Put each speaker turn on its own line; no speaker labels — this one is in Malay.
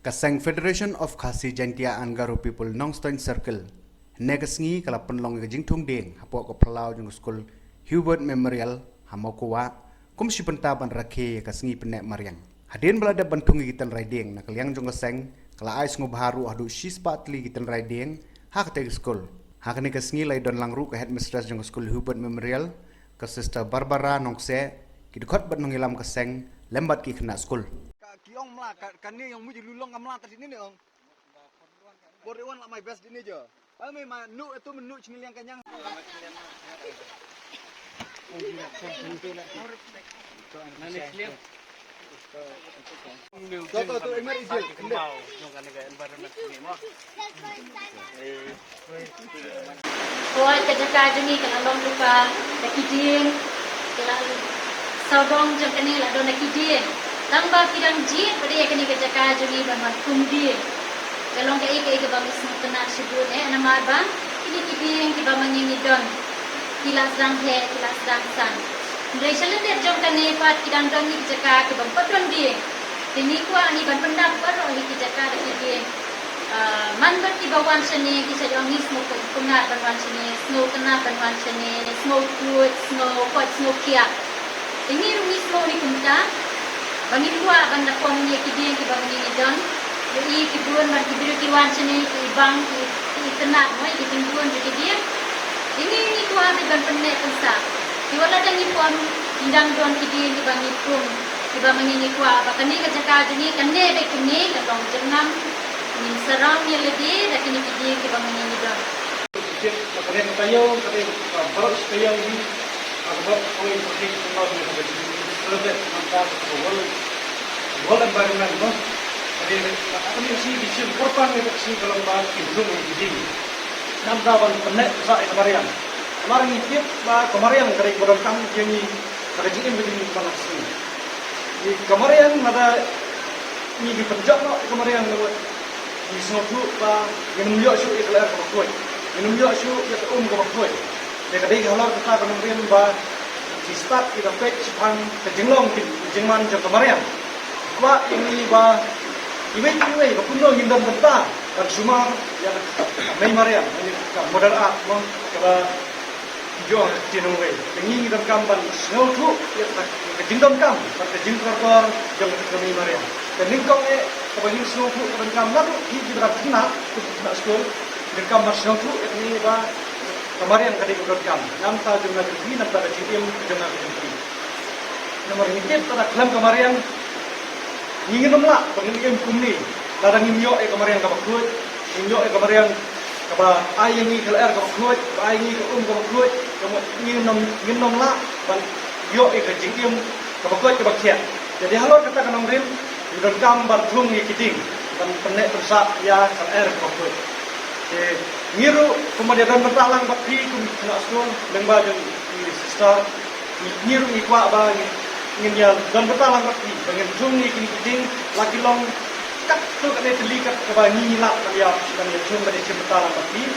Kaseng Federation of Khasi Jaintia and Garo People Nongstoin Circle. Negasngi kala penlong ke jingtung ding hapok ko pelau jung skul Hubert Memorial hamokuwa kum sipenta ban rakhe kasngi penek mariang. Hadin belada bantung gitan riding nak liang jung kaseng kala ais ngobharu adu shispatli gitan riding hak te skul. Hak ni kasngi lai don langru ke headmistress jung skul Hubert Memorial ke sister Barbara Nongse kidkhot bat nongilam kaseng lembat ki kena skul.
Kiong mla kan ni yang muji lulong kamla tadi ni ong. Borewan lah my best ini je. Ai mai nu itu menu cingiliang kanyang. Tu emer izil.
Koi kerja ni kalau long lupa nakidin kalau saudong jam kini lah do nakidin. Lamba kidang jin pada yang kini kerja ni bantuan kumdi. Kalau ke bang ismu kena sebut nama bang ini kidin kita menyanyi don kilas dang he kilas dang san. Dari selain dia jom kini pat kidang dong ni kerja ke bang patron dia. Ini kuah ni ban pendak baru ni kerja kidin. Man bertibawan seni kisah jong ni smoke kena bantuan seni snow kena bantuan seni snow food snow pot snow kia. Ini rumi snow ni kumta. Bangin kuah bang napom ni kidin ki bang ni don. Jadi kibun bang kibir kiwan seni ibang ki tenak moi di timbun jadi dia. Ini kuah di ban penek pensa. Diwala dan ipon indang don kidin ki bang ipung ki bang ni kuah bakani kerja ni kande be kini kadong jernam ni seram ya lebih dak ini kidin ki bang ni don.
Kalian tayo baru sekali ini agak kau yang pergi kenal dengan lebih mantap wal environment no. Jadi apa ni sih di sini korban itu sih kalau bahas hidung ini. Namdawan penek sa kemarin. Kemarin ini kemarin dari orang kamu jadi kerjaan begini banget sih. Di kemarin ada ini di penjak no kemarin lewat di snotu yang menjauh syu itu leher kebakoi. Yang menjauh syu itu kebakoi. Jadi kalau kita kemudian di start kita pek sepang kejenglong kejengman jam kemarin. Wah ini iwe kepuno hindam benta dan sumar yang main marian ini modal art mong kaba jual jenungwe. Ini kita kampan snow tu kejenglong kam kejengkor jam kami marian. Dan lingkong kebanyakan snow tu kebanyakan kam lalu kita kena sekolah dan kampan snow tu ini kemarin kali berkam, nampak jumlah kiri, nampak kecil jumlah kiri. Nomor ini pada kelam kemarin ingin nomla, pengen kumni, ladang imyo kemarin kabak kuat, imyo kemarin kabak ayam ini kalau kabak kuat, ayam ini kabak kuat, ingin nomla, ban yo kecil kabak kuat kabak kiat. Jadi halau kata kemarin berkam bertung kiting, dan penek bersak ya kalau kabak kuat. Ngiru kemudian bertalang bakti kena sekolah lembah dan sister ngiru ikwa ba ngin dan bertalang bakti dengan jung ni kini kijing lagi long kat tu kat teli kat ke ba ni lak dia dan jung kat bertalang bakti